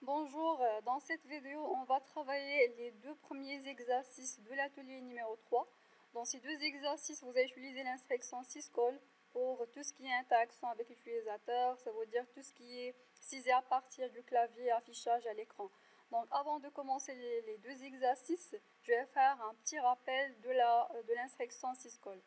Bonjour, dans cette vidéo, on va travailler les deux premiers exercices de l'atelier numéro 3. Dans ces deux exercices, vous allez utiliser l'instruction syscall pour tout ce qui est interaction avec l'utilisateur, ça veut dire tout ce qui est cisé à partir du clavier affichage à l'écran. Donc avant de commencer les deux exercices, je vais faire un petit rappel de l'instruction syscall.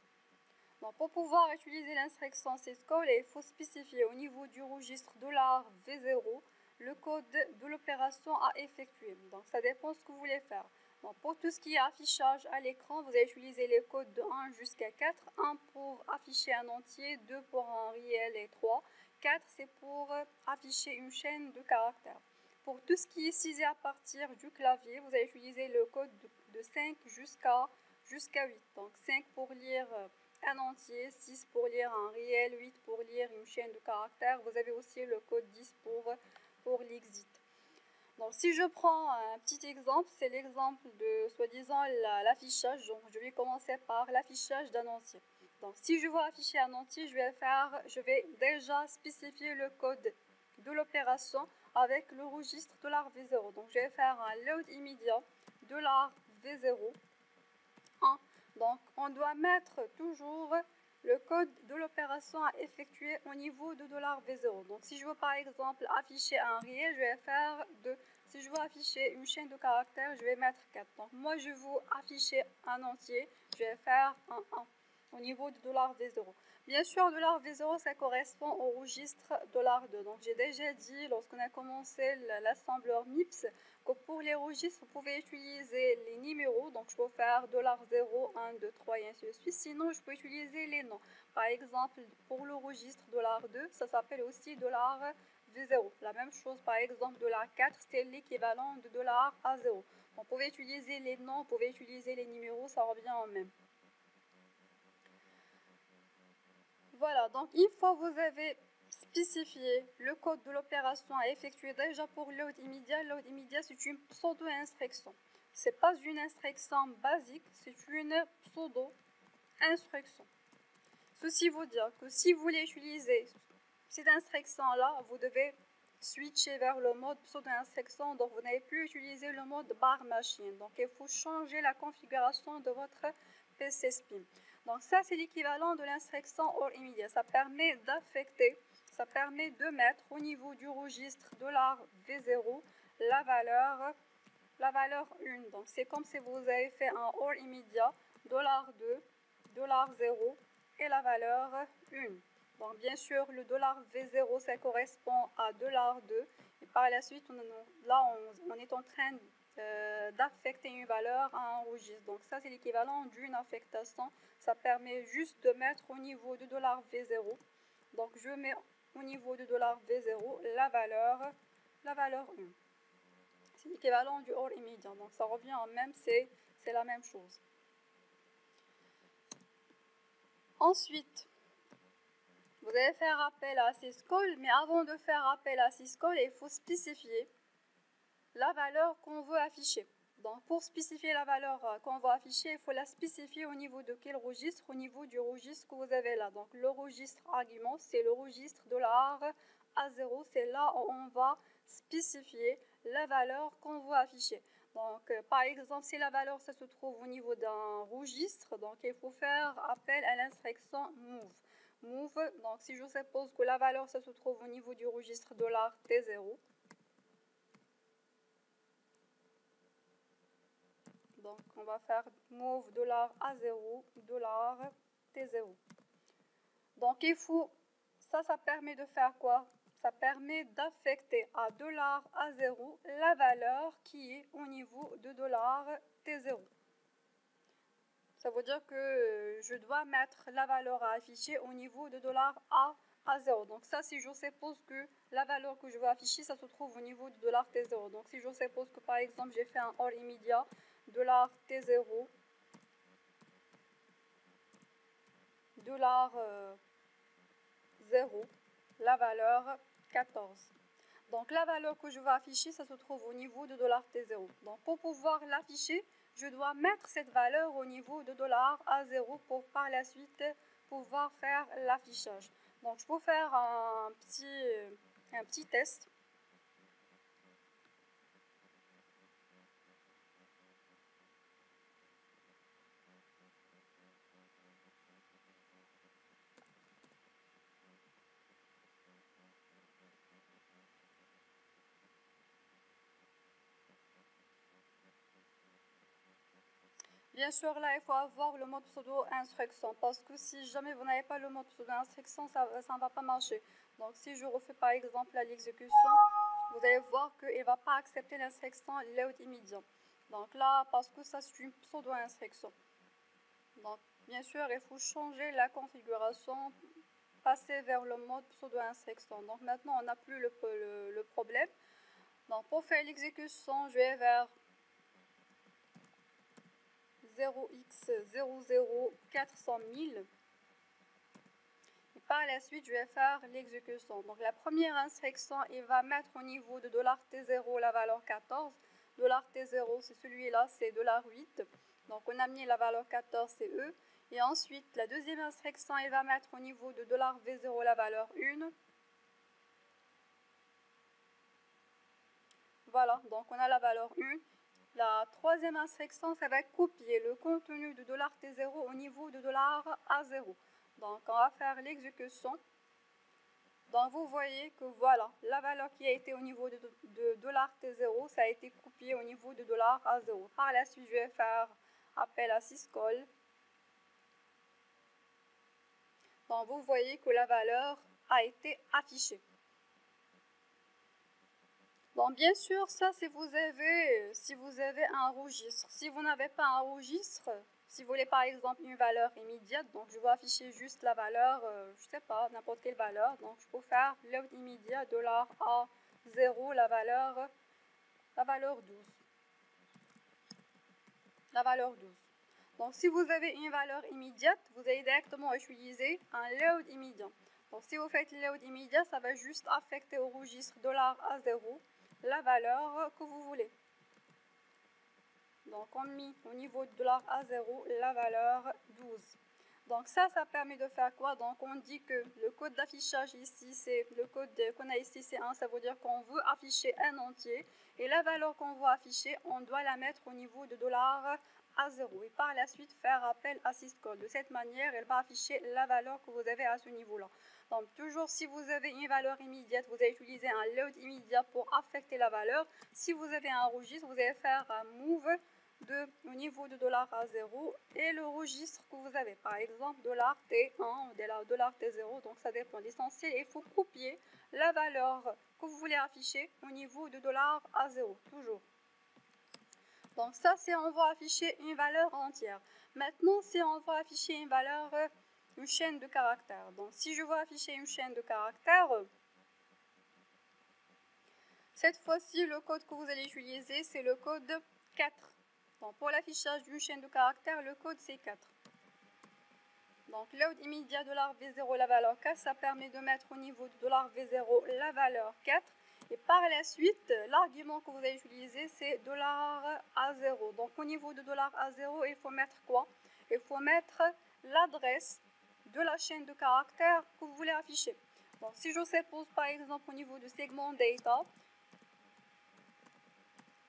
Donc, pour pouvoir utiliser l'instruction syscall, il faut spécifier au niveau du registre $V0 le code de l'opération à effectuer. Donc ça dépend de ce que vous voulez faire. Donc, pour tout ce qui est affichage à l'écran, vous allez utiliser les codes de 1 jusqu'à 4. 1 pour afficher un entier, 2 pour un réel et 3. 4 c'est pour afficher une chaîne de caractères. Pour tout ce qui est cisé à partir du clavier, vous allez utiliser le code de 5 jusqu'à 8. Donc 5 pour lire un entier, 6 pour lire un réel, 8 pour lire une chaîne de caractères. Vous avez aussi le code 10 pour l'exit. Donc si je prends un petit exemple, c'est l'exemple de soi-disant l'affichage. Donc je vais commencer par l'affichage d'un entier. Donc si je veux afficher un entier, je vais déjà spécifier le code de l'opération avec le registre $V0. Donc je vais faire un load immédiat $V0 1. Donc on doit mettre toujours le code de l'opération à effectuer au niveau de $V0. Donc si je veux par exemple afficher un réel, je vais faire 2. Si je veux afficher une chaîne de caractères, je vais mettre 4. Donc moi je veux afficher un entier, je vais faire un 1 au niveau de $V0. Bien sûr, $V0 ça correspond au registre $2. Donc j'ai déjà dit lorsqu'on a commencé l'assembleur MIPS que pour les registres, vous pouvez utiliser les numéros. Donc je peux faire $0, 1, 2, 3 et ainsi de suite. Sinon, je peux utiliser les noms. Par exemple, pour le registre $2, ça s'appelle aussi $V0. La même chose, par exemple, $4, c'est l'équivalent de $A0. Vous pouvez utiliser les noms, vous pouvez utiliser les numéros, ça revient au même. Voilà, donc une fois que vous avez spécifié le code de l'opération à effectuer déjà pour load immédiat c'est une pseudo-instruction. Ce n'est pas une instruction basique, c'est une pseudo-instruction. Ceci veut dire que si vous voulez utiliser cette instruction-là, vous devez switcher vers le mode pseudo-instruction, donc vous n'allez plus utiliser le mode barre machine. Donc il faut changer la configuration de votre PC Spin. Donc ça c'est l'équivalent de l'instruction OR immédiat. Ça permet d'affecter, ça permet de mettre au niveau du registre $V0 la valeur 1. Donc c'est comme si vous avez fait un OR immédiat $2, $0 et la valeur 1. Donc bien sûr le $V0 ça correspond à $2 et par la suite on est en train d'affecter une valeur à un registre. Donc ça c'est l'équivalent d'une affectation. Ça permet juste de mettre au niveau de $V0. Donc je mets au niveau de $V0 la valeur 1. C'est l'équivalent du OR immédiat. Donc ça revient en même, c'est la même chose. Ensuite, vous allez faire appel à syscall, mais avant de faire appel à syscall, il faut spécifier la valeur qu'on veut afficher. Donc pour spécifier la valeur qu'on va afficher, il faut la spécifier au niveau de quel registre? Au niveau du registre que vous avez là. Donc le registre argument, c'est le registre $A0, c'est là où on va spécifier la valeur qu'on veut afficher. Donc par exemple, si la valeur ça se trouve au niveau d'un registre, donc il faut faire appel à l'instruction move. Move, donc si je suppose que la valeur ça se trouve au niveau du registre $T0, donc on va faire move $A0, $T0. Donc il faut, ça permet de faire quoi? Ça permet d'affecter à $A0 la valeur qui est au niveau de $T0. Ça veut dire que je dois mettre la valeur à afficher au niveau de $A0. Donc ça, si je suppose que la valeur que je veux afficher, ça se trouve au niveau de $T0. Donc si je suppose que par exemple, j'ai fait un OR immédiat, $T0, $0, la valeur 14. Donc la valeur que je veux afficher, ça se trouve au niveau de $T0. Donc pour pouvoir l'afficher, je dois mettre cette valeur au niveau de $A0 pour par la suite pouvoir faire l'affichage. Donc je peux faire un petit test. Bien sûr, là, il faut avoir le mode pseudo-instruction, parce que si jamais vous n'avez pas le mode pseudo-instruction, ça ne va pas marcher. Donc, si je refais par exemple l'exécution, vous allez voir qu'il ne va pas accepter l'instruction load immédiat. Donc là, parce que ça, c'est une pseudo-instruction. Donc, bien sûr, il faut changer la configuration, passer vers le mode pseudo-instruction. Donc, maintenant, on n'a plus le problème. Donc, pour faire l'exécution, je vais vers 0x00400000. Et par la suite, je vais faire l'exécution. Donc, la première instruction, il va mettre au niveau de $t0 la valeur 14. $t0, c'est celui-là, c'est $8. Donc, on a mis la valeur 14, c'est E. Et ensuite, la deuxième instruction, il va mettre au niveau de $v0 la valeur 1. Voilà, donc on a la valeur 1. La troisième instruction, ça va copier le contenu de $t0 au niveau de $a0. Donc, on va faire l'exécution. Donc, vous voyez que voilà, la valeur qui a été au niveau de $t0, ça a été copié au niveau de $a0. Par la suite, je vais faire appel à syscall. Donc, vous voyez que la valeur a été affichée. Donc, bien sûr, ça, si vous avez un registre. Si vous n'avez pas un registre, si vous voulez par exemple une valeur immédiate, donc je vais afficher juste la valeur, je sais pas, n'importe quelle valeur. Donc, je peux faire load immédiat $A0, la valeur 12. La valeur 12. Donc, si vous avez une valeur immédiate, vous allez directement utiliser un load immédiat. Donc, si vous faites load immédiat, ça va juste affecter au registre $A0 la valeur que vous voulez. Donc, on met au niveau de $A0 la valeur 12. Donc, ça permet de faire quoi? Donc, on dit que le code d'affichage ici, c'est le code qu'on a ici, c'est 1. Ça veut dire qu'on veut afficher un entier. Et la valeur qu'on veut afficher, on doit la mettre au niveau de $A0. Et par la suite, faire appel à syscall. De cette manière, elle va afficher la valeur que vous avez à ce niveau-là. Donc, toujours si vous avez une valeur immédiate, vous allez utiliser un load immédiat pour affecter la valeur. Si vous avez un registre, vous allez faire un move au niveau de $A0 et le registre que vous avez. Par exemple, $T1 ou $T0, donc ça dépend. L'essentiel, il faut copier la valeur que vous voulez afficher au niveau de $A0, toujours. Donc ça, c'est on va afficher une valeur entière. Maintenant, si on va afficher une valeur, une chaîne de caractères. Donc si je veux afficher une chaîne de caractères, cette fois-ci, le code que vous allez utiliser, c'est le code 4. Donc pour l'affichage d'une chaîne de caractères, le code c'est 4. Donc load immédiat $v0 la valeur 4, ça permet de mettre au niveau de $v0 la valeur 4. Et par la suite, l'argument que vous allez utiliser, c'est $A0. Donc au niveau de $A0, il faut mettre quoi? Il faut mettre l'adresse de la chaîne de caractères que vous voulez afficher. Donc si je suppose par exemple au niveau de segment data,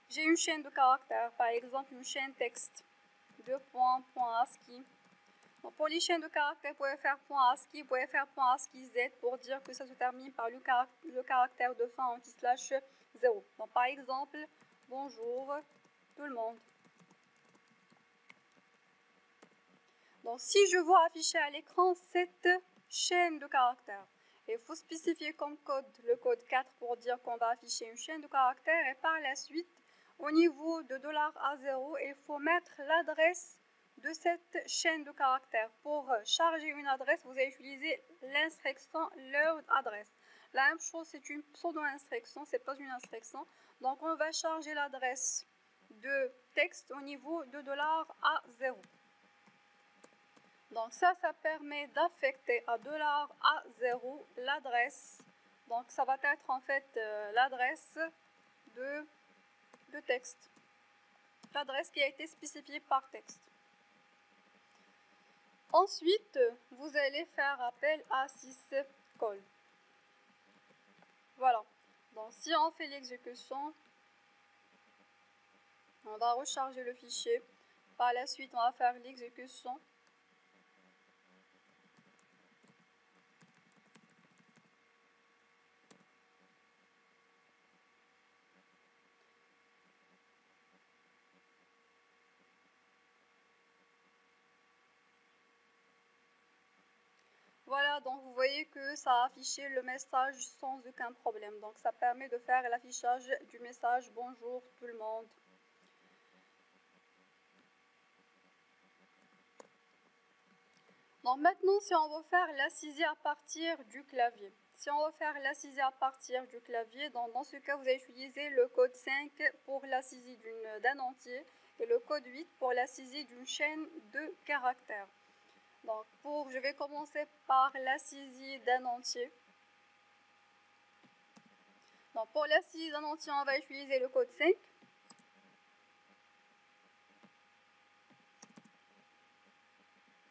j'ai une chaîne de caractères, par exemple une chaîne texte, ASCII. Donc pour les chaînes de caractères, vous pouvez faire .ASCII, vous pouvez faire .ASCII Z pour dire que ça se termine par le caractère de fin anti/slash 0. Donc par exemple, bonjour tout le monde. Donc si je veux afficher à l'écran cette chaîne de caractères, il faut spécifier comme code le code 4 pour dire qu'on va afficher une chaîne de caractères et par la suite, au niveau de $A0, il faut mettre l'adresse de cette chaîne de caractères. Pour charger une adresse, vous allez utiliser l'instruction load adresse. La même chose, c'est une pseudo-instruction, c'est pas une instruction. Donc on va charger l'adresse de texte au niveau de $A0. Donc ça permet d'affecter à $A0 l'adresse. Donc ça va être en fait l'adresse de texte. L'adresse qui a été spécifiée par texte. Ensuite, vous allez faire appel à syscall. Voilà. Donc si on fait l'exécution, on va recharger le fichier. Par la suite, on va faire l'exécution. donc vous voyez que ça a affiché le message sans aucun problème. Donc ça permet de faire l'affichage du message bonjour tout le monde. Donc maintenant, si on veut faire la saisie à partir du clavier. Si on veut faire la saisie à partir du clavier, donc dans ce cas, vous allez utiliser le code 5 pour la saisie d'un entier et le code 8 pour la saisie d'une chaîne de caractères. Donc je vais commencer par la saisie d'un entier. Donc pour la saisie d'un entier, on va utiliser le code 5.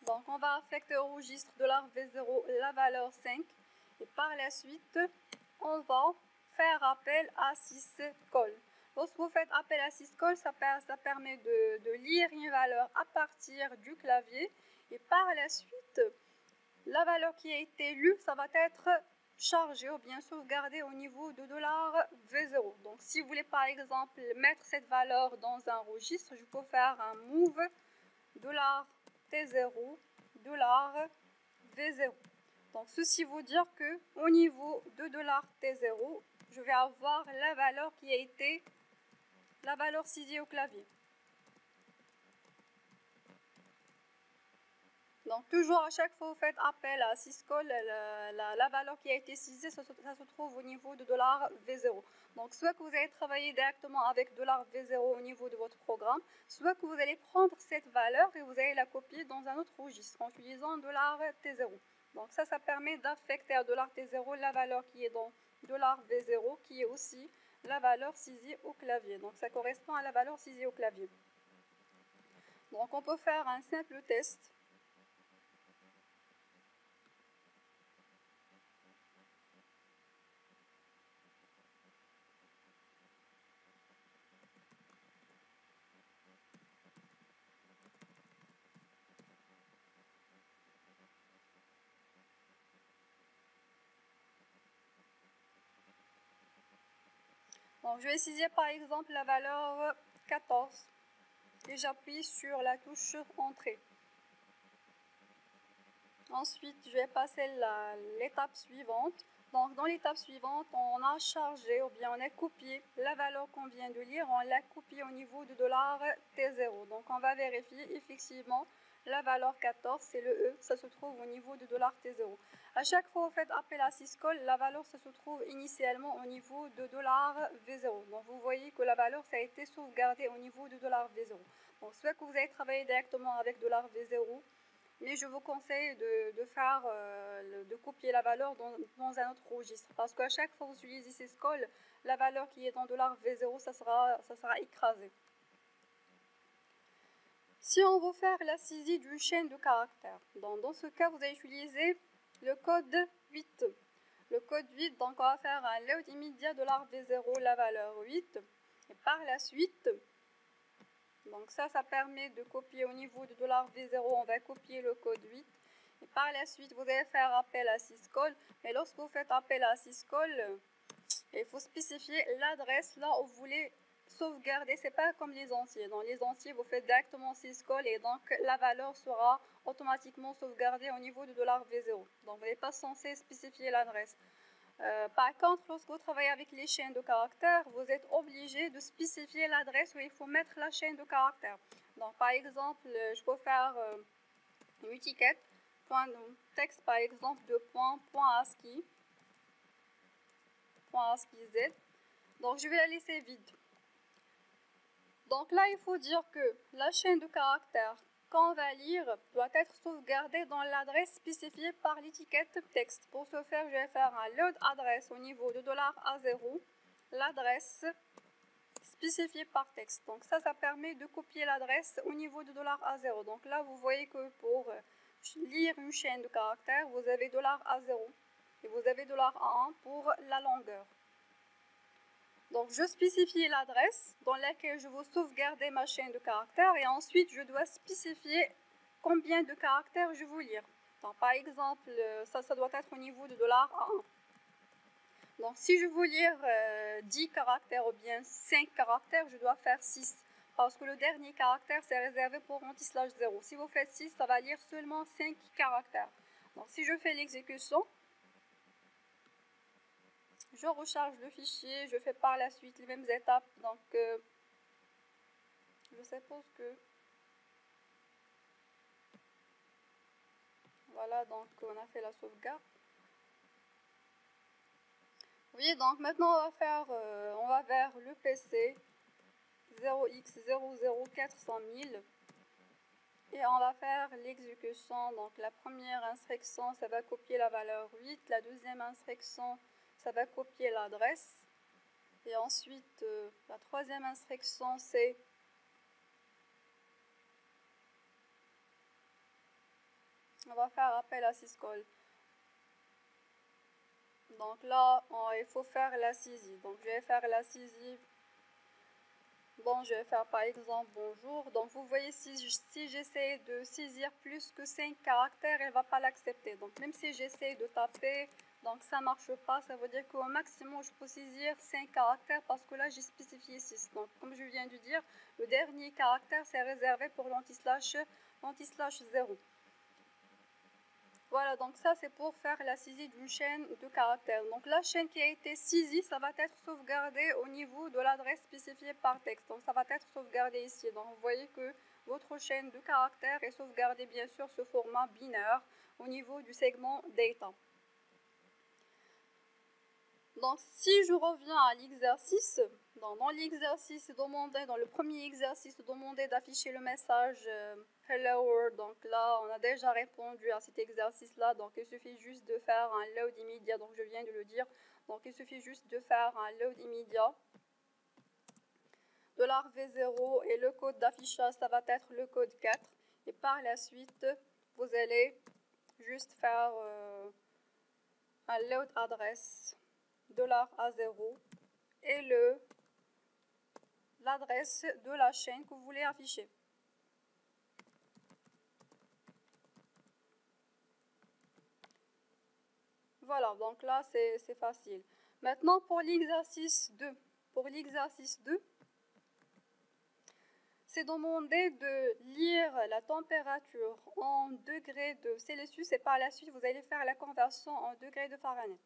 Donc on va affecter au registre de $V0 la valeur 5 et par la suite on va faire appel à syscall. Lorsque vous faites appel à syscall, ça permet de lire une valeur à partir du clavier et par la suite la valeur qui a été lue, ça va être chargée ou bien sauvegardée au niveau de $V0. Donc si vous voulez par exemple mettre cette valeur dans un registre, je peux faire un move $T0 $V0. Donc ceci veut dire que au niveau de $T0, je vais avoir la valeur qui a été la valeur saisie au clavier. Donc toujours à chaque fois que vous faites appel à syscall, la valeur qui a été saisie, ça se trouve au niveau de $V0. Donc soit que vous allez travailler directement avec $V0 au niveau de votre programme, soit que vous allez prendre cette valeur et vous allez la copier dans un autre registre en utilisant $T0. Donc ça permet d'affecter à $T0 la valeur qui est dans $V0 qui est aussi la valeur saisie au clavier. Donc ça correspond à la valeur saisie au clavier. Donc on peut faire un simple test. Donc, je vais saisir par exemple la valeur 14 et j'appuie sur la touche Entrée. Ensuite, je vais passer l'étape suivante. Donc, dans l'étape suivante, on a chargé ou bien on a copié la valeur qu'on vient de lire, on l'a copiée au niveau de $T0. Donc, on va vérifier effectivement la valeur 14, c'est le E, ça se trouve au niveau de $T0. À chaque fois que vous faites appel à syscall, la valeur ça se trouve initialement au niveau de $V0. Donc vous voyez que la valeur ça a été sauvegardée au niveau de $V0. Donc soit que vous allez travailler directement avec $V0, mais je vous conseille de copier la valeur dans un autre registre parce qu'à chaque fois que vous utilisez syscall, la valeur qui est dans $V0 ça sera écrasée. Si on veut faire la saisie d'une chaîne de caractères, dans ce cas, vous allez utiliser le code 8. Le code 8, donc on va faire un load immédiat de $V0, la valeur 8. Et par la suite, donc ça permet de copier au niveau de $V0, on va copier le code 8. Et par la suite, vous allez faire appel à syscall. Mais lorsque vous faites appel à syscall, il faut spécifier l'adresse là où vous voulez sauvegarder. C'est pas comme les entiers. Dans les entiers, vous faites directement syscall et donc la valeur sera automatiquement sauvegardée au niveau de $V0. Donc vous n'êtes pas censé spécifier l'adresse. Par contre, lorsque vous travaillez avec les chaînes de caractères, vous êtes obligé de spécifier l'adresse où il faut mettre la chaîne de caractères. Donc par exemple, je peux faire une étiquette, texte par exemple de .ASCII, .ASCII-Z. Donc je vais la laisser vide. Donc là, il faut dire que la chaîne de caractères qu'on va lire doit être sauvegardée dans l'adresse spécifiée par l'étiquette texte. Pour ce faire, je vais faire un load adresse au niveau de $A0, l'adresse spécifiée par texte. Donc ça permet de copier l'adresse au niveau de $A0. Donc là, vous voyez que pour lire une chaîne de caractères, vous avez $A0 et vous avez $A1 pour la longueur. Donc, je spécifie l'adresse dans laquelle je veux sauvegarder ma chaîne de caractères et ensuite, je dois spécifier combien de caractères je veux lire. Donc, par exemple, ça doit être au niveau de $A1. Donc, si je veux lire 10 caractères ou bien 5 caractères, je dois faire 6. Parce que le dernier caractère, c'est réservé pour anti/0. Si vous faites 6, ça va lire seulement 5 caractères. Donc si je fais l'exécution, je recharge le fichier, je fais par la suite les mêmes étapes. Donc je suppose que voilà, donc on a fait la sauvegarde. Vous voyez, donc maintenant on va vers le PC 0x00400000 et on va faire l'exécution. Donc la première instruction, ça va copier la valeur 8, la deuxième instruction, ça va copier l'adresse, et ensuite la troisième instruction, c'est on va faire appel à syscall. Donc là, il faut faire la saisie. Donc je vais faire la saisie. Bon, je vais faire par exemple bonjour. Donc vous voyez, si j'essaie de saisir plus que 5 caractères, elle ne va pas l'accepter. Donc même si j'essaie de taper, donc ça ne marche pas. Ça veut dire qu'au maximum, je peux saisir 5 caractères parce que là, j'ai spécifié 6. Donc comme je viens de dire, le dernier caractère, c'est réservé pour l'anti-slash 0. Voilà, donc ça c'est pour faire la saisie d'une chaîne de caractères. Donc la chaîne qui a été saisie, ça va être sauvegardée au niveau de l'adresse spécifiée par texte. Donc ça va être sauvegardé ici. Donc vous voyez que votre chaîne de caractères est sauvegardée bien sûr ce format binaire au niveau du segment data. Donc si je reviens à l'exercice, dans l'exercice demandé, dans le premier exercice demandé d'afficher le message Hello World, donc là on a déjà répondu à cet exercice là, donc il suffit juste de faire un load immédiat, donc je viens de le dire, donc il suffit juste de faire un load immédiat $V0 et le code d'affichage ça va être le code 4, et par la suite vous allez juste faire un load adresse $A0 et l'adresse de la chaîne que vous voulez afficher. Voilà, donc là c'est facile. Maintenant pour l'exercice 2. Pour l'exercice 2, c'est demandé de lire la température en degrés de Celsius et par la suite vous allez faire la conversion en degrés de Fahrenheit.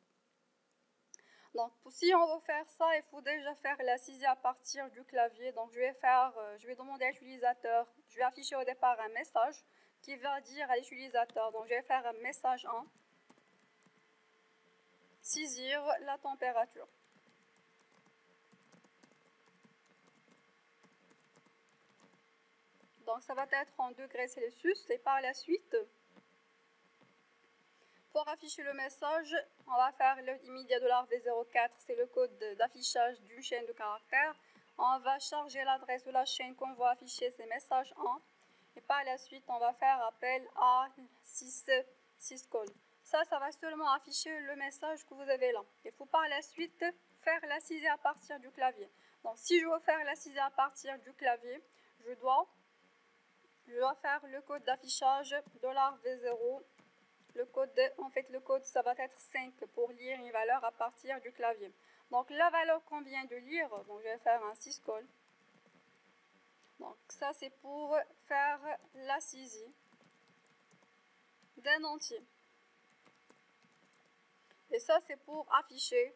Donc si on veut faire ça, il faut déjà faire la saisie à partir du clavier. Donc je vais demander à l'utilisateur, je vais afficher au départ un message qui va dire à l'utilisateur, donc je vais faire un message 1, saisir la température. Donc ça va être en degrés Celsius et par la suite, pour afficher le message, on va faire load immédiat $V04, c'est le code d'affichage d'une chaîne de caractères. On va charger l'adresse de la chaîne qu'on va afficher ces messages en, et par la suite on va faire appel à syscall. Ça va seulement afficher le message que vous avez là. Il faut par la suite faire la saisie à partir du clavier. Donc si je veux faire la saisie à partir du clavier, je dois faire le code d'affichage $V0. Le code, ça va être 5 pour lire une valeur à partir du clavier. Donc la valeur qu'on vient de lire, donc je vais faire un syscall. Donc ça c'est pour faire la saisie d'un entier. Et ça c'est pour afficher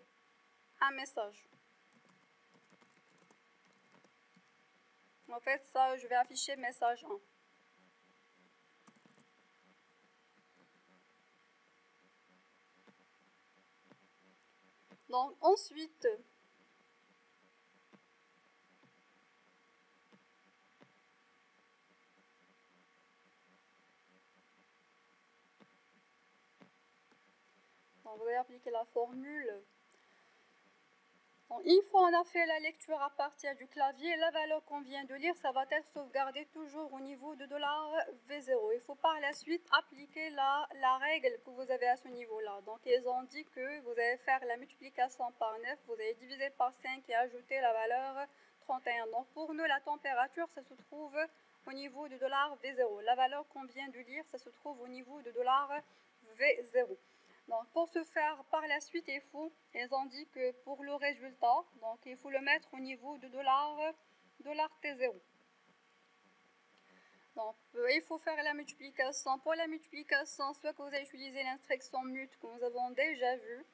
un message. En fait ça je vais afficher message 1. Donc ensuite, vous allez appliquer la formule. Donc, une fois on a fait la lecture à partir du clavier, la valeur qu'on vient de lire, ça va être sauvegardé toujours au niveau de $V0. Il faut par la suite appliquer la règle que vous avez à ce niveau-là. Donc ils ont dit que vous allez faire la multiplication par 9, vous allez diviser par 5 et ajouter la valeur 31. Donc pour nous, la température, ça se trouve au niveau de $V0. La valeur qu'on vient de lire, ça se trouve au niveau de $V0. Donc pour ce faire par la suite, ils ont dit que pour le résultat, donc il faut le mettre au niveau de $T0. Donc, il faut faire la multiplication. Pour la multiplication, soit que vous allez utiliser l'instruction mult que nous avons déjà vue.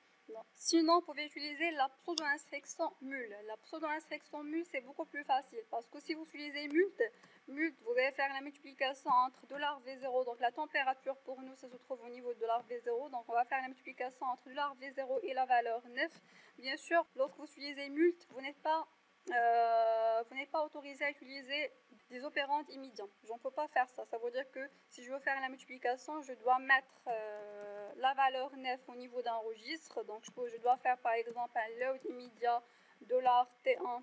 Sinon, vous pouvez utiliser la pseudo-instruction mul. La pseudo-instruction mul, c'est beaucoup plus facile parce que si vous utilisez mult, vous allez faire la multiplication entre $V0. Donc, la température pour nous, ça se trouve au niveau de $V0. Donc, on va faire la multiplication entre $V0 et la valeur 9. Bien sûr, lorsque vous utilisez mult, vous n'êtes pas autorisé à utiliser des opérandes immédiats. Je ne peux pas faire ça. Ça veut dire que si je veux faire la multiplication, je dois mettre la valeur 9 au niveau d'un registre. Donc je dois faire par exemple un load immédiat $T1,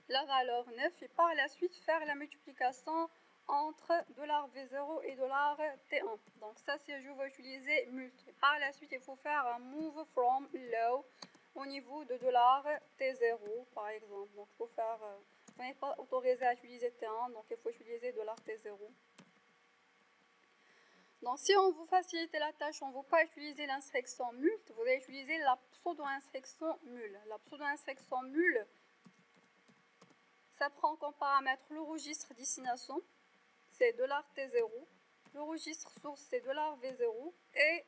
la valeur 9, et par la suite faire la multiplication entre $V0 et $T1. Donc ça, c'est je veux utiliser mult. Par la suite, il faut faire un move from low au niveau de $T0 par exemple. Donc il faut faire, vous n'êtes pas autorisé à utiliser T1, donc il faut utiliser $T0. Donc si on vous facilite la tâche, on ne veut pas utiliser l'instruction mult, vous allez utiliser la pseudo-instruction mul. La pseudo-instruction mul, ça prend comme paramètre le registre destination, c'est $T0, le registre source, c'est $V0, et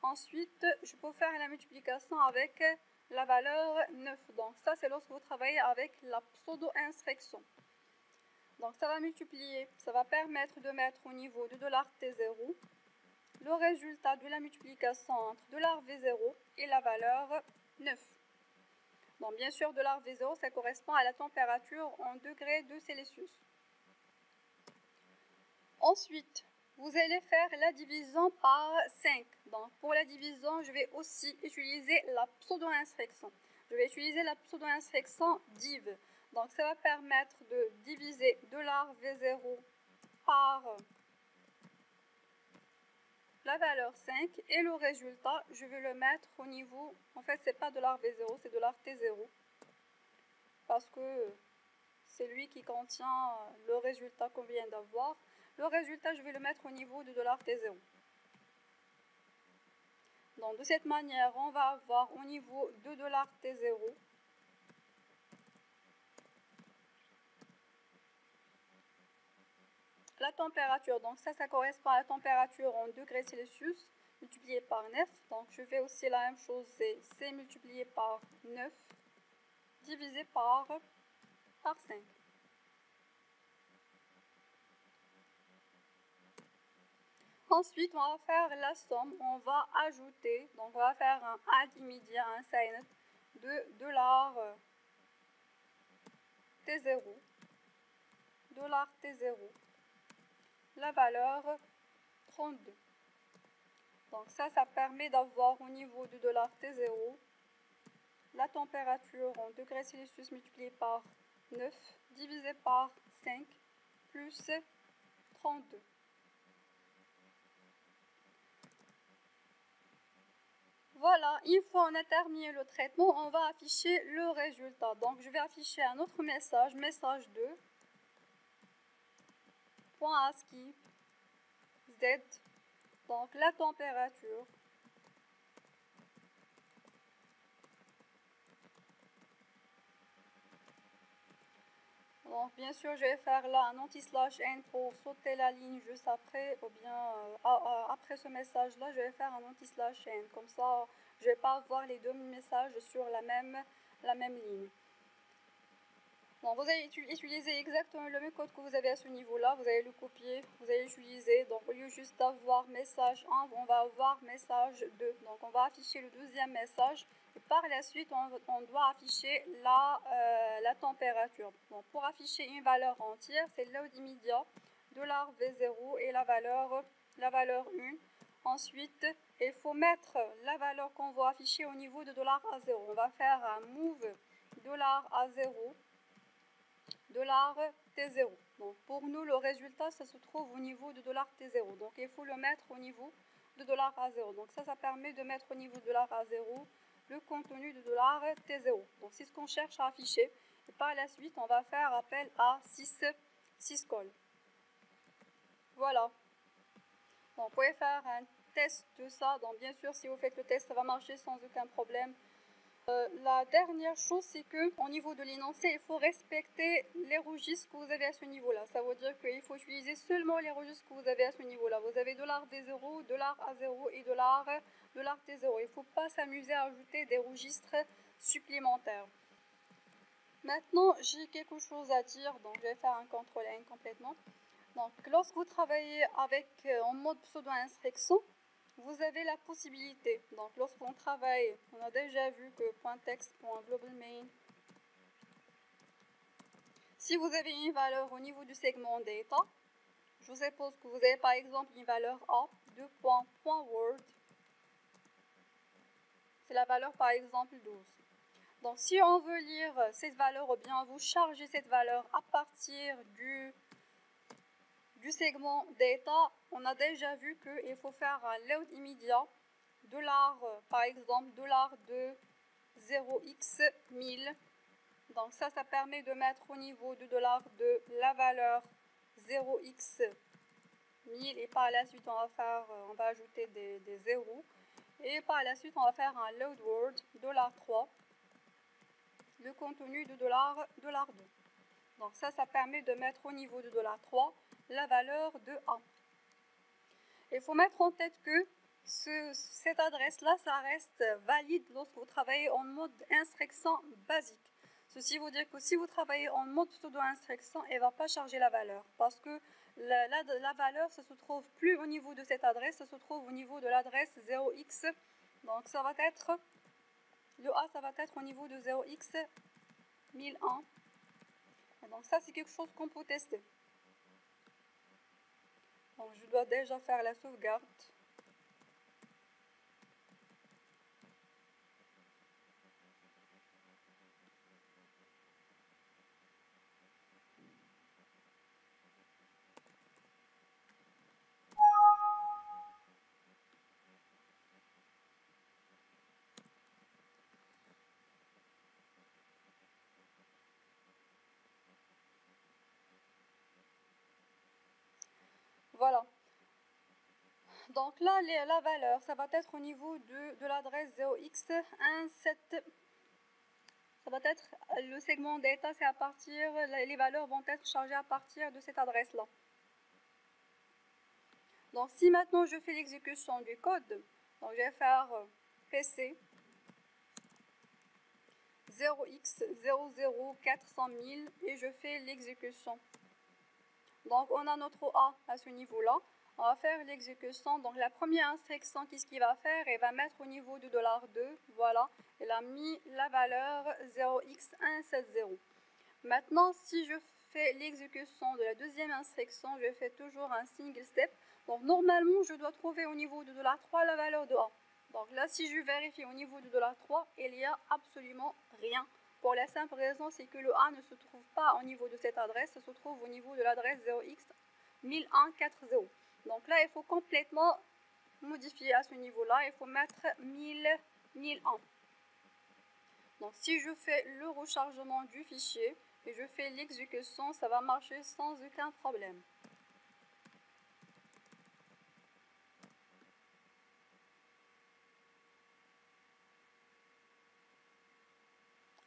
ensuite je peux faire la multiplication avec la valeur 9. Donc ça, c'est lorsque vous travaillez avec la pseudo-instruction. Donc ça va multiplier, ça va permettre de mettre au niveau de $T0 le résultat de la multiplication entre $V0 et la valeur 9. Donc bien sûr, $V0, ça correspond à la température en degrés de Celsius. Ensuite, vous allez faire la division par 5. Donc pour la division, je vais aussi utiliser la pseudo-instruction. Je vais utiliser la pseudo-instruction div. Donc ça va permettre de diviser $V0 par la valeur 5, et le résultat, je vais le mettre au niveau, en fait c'est pas $V0, c'est $T0, parce que c'est lui qui contient le résultat qu'on vient d'avoir. Le résultat, je vais le mettre au niveau de $T0. Donc de cette manière, on va avoir au niveau de $T0 la température. Donc ça correspond à la température en degrés Celsius multiplié par 9. Donc je fais aussi la même chose, c'est C multiplié par 9 divisé par 5. Ensuite, on va faire la somme, on va ajouter, donc on va faire un add immédiat, un sign de $T0, la valeur 32. Donc ça permet d'avoir au niveau du $T0 la température en degrés Celsius multiplié par 9 divisé par 5 plus 32. Voilà, une fois on a terminé le traitement, on va afficher le résultat. Donc je vais afficher un autre message, message 2, .ASCII Z, donc la température. Donc bien sûr, je vais faire là un anti-slash n pour sauter la ligne juste après, ou bien après ce message-là, je vais faire un anti-slash n. Comme ça, je ne vais pas avoir les deux messages sur la même ligne. Donc vous allez utiliser exactement le même code que vous avez à ce niveau-là. Vous allez le copier, vous allez l'utiliser. Donc au lieu juste d'avoir message 1, on va avoir message 2. Donc on va afficher le deuxième message. Et par la suite, on doit afficher la température. Donc pour afficher une valeur entière, c'est load immédiat, $V0 et la valeur 1. Ensuite, il faut mettre la valeur qu'on va afficher au niveau de $A0. On va faire un move $A0, $T0. Donc pour nous, le résultat, ça se trouve au niveau de $T0. Donc il faut le mettre au niveau de $A0. Donc ça permet de mettre au niveau de $A0 le contenu de $T0. Donc c'est ce qu'on cherche à afficher. Et par la suite, on va faire appel à syscall. Voilà. Donc, vous pouvez faire un test de ça. Donc bien sûr, si vous faites le test, ça va marcher sans aucun problème. La dernière chose, c'est que au niveau de l'énoncé, il faut respecter les registres que vous avez à ce niveau-là. Ça veut dire qu'il faut utiliser seulement les registres que vous avez à ce niveau-là. Vous avez $V0, $A0 et $T0. Il ne faut pas s'amuser à ajouter des registres supplémentaires. Maintenant, j'ai quelque chose à dire, donc je vais faire un CTRL-N complètement. Donc, lorsque vous travaillez en mode pseudo-instruction, vous avez la possibilité, donc lorsqu'on travaille, on a déjà vu que .text.globalMain, si vous avez une valeur au niveau du segment data, je suppose que vous avez par exemple une valeur A, .word, c'est la valeur par exemple 12. Donc si on veut lire cette valeur, ou bien vous chargez cette valeur à partir du segment data, on a déjà vu qu'il faut faire un load immédiat, par exemple $de 0x1000. Donc ça permet de mettre au niveau du dollar de la valeur 0x1000 et par la suite on va ajouter des zéros et par la suite on va faire un load word $3, le contenu de $2. Donc ça permet de mettre au niveau de $3 la valeur de A. Il faut mettre en tête que cette adresse-là, ça reste valide lorsque vous travaillez en mode instruction basique. Ceci veut dire que si vous travaillez en mode pseudo-instruction, elle ne va pas charger la valeur parce que la valeur, ça se trouve plus au niveau de cette adresse, ça se trouve au niveau de l'adresse 0x. Donc ça va être, le A, ça va être au niveau de 0x1001. Donc ça, c'est quelque chose qu'on peut tester. Donc je dois déjà faire la sauvegarde. Voilà. Donc là, la valeur, ça va être au niveau de l'adresse 0x17. Ça va être le segment data, c'est à partir, les valeurs vont être chargées à partir de cette adresse-là. Donc si maintenant je fais l'exécution du code, donc je vais faire PC 0x00400000 et je fais l'exécution. Donc on a notre A à ce niveau-là. On va faire l'exécution. Donc la première instruction, qu'est-ce qu'il va faire? Elle va mettre au niveau du $2. Voilà. Elle a mis la valeur 0x170. Maintenant, si je fais l'exécution de la deuxième instruction, je fais toujours un single step. Donc normalement, je dois trouver au niveau du $3 la valeur de A. Donc là, si je vérifie au niveau du $3, il n'y a absolument rien. Pour la simple raison, c'est que le A ne se trouve pas au niveau de cette adresse, ça se trouve au niveau de l'adresse 0x1140. Donc là, il faut complètement modifier à ce niveau-là, il faut mettre 1001. Donc si je fais le rechargement du fichier et je fais l'exécution, ça va marcher sans aucun problème.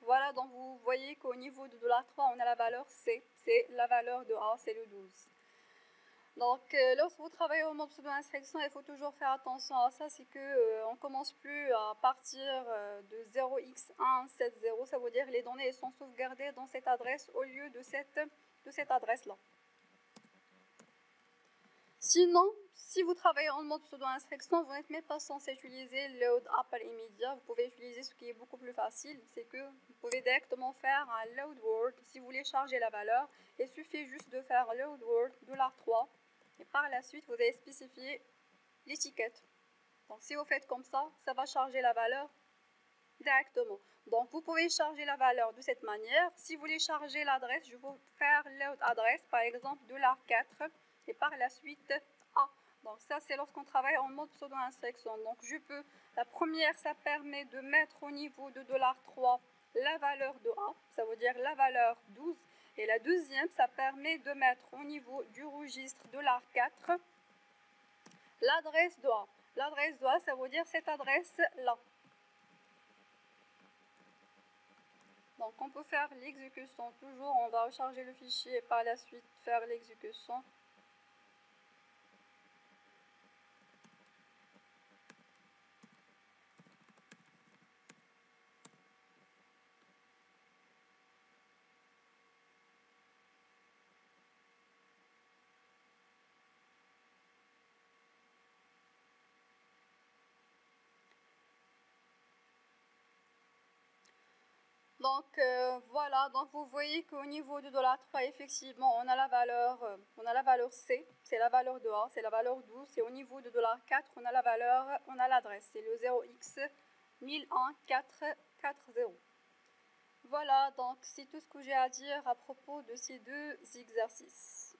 Voilà, donc vous voyez qu'au niveau de $3, on a la valeur C, c'est la valeur de A, c'est le 12. Donc lorsque vous travaillez au mode pseudo-instruction, il faut toujours faire attention à ça, c'est qu'on ne commence plus à partir de 0x170, ça veut dire que les données sont sauvegardées dans cette adresse au lieu de cette adresse-là. Sinon, si vous travaillez en mode pseudo-instruction, vous n'êtes même pas censé utiliser load appel immédiat. Vous pouvez utiliser ce qui est beaucoup plus facile, c'est que vous pouvez directement faire un load word. Si vous voulez charger la valeur, il suffit juste de faire load word $3 et par la suite, vous allez spécifier l'étiquette. Donc si vous faites comme ça, ça va charger la valeur directement. Donc vous pouvez charger la valeur de cette manière. Si vous voulez charger l'adresse, je vais faire load adresse, par exemple $4 et par la suite A. Donc ça c'est lorsqu'on travaille en mode pseudo-instruction. Donc la première, ça permet de mettre au niveau de $3 la valeur de A, ça veut dire la valeur 12. Et la deuxième, ça permet de mettre au niveau du registre $4 l'adresse de A. L'adresse de A, ça veut dire cette adresse-là. Donc on peut faire l'exécution toujours, on va recharger le fichier et par la suite faire l'exécution. Donc voilà, donc vous voyez qu'au niveau du $3, effectivement, on a la valeur C, c'est la valeur de A, c'est la valeur 12, et au niveau du $4, on a la valeur, on a l'adresse, c'est le 0x11440. Voilà, donc c'est tout ce que j'ai à dire à propos de ces deux exercices.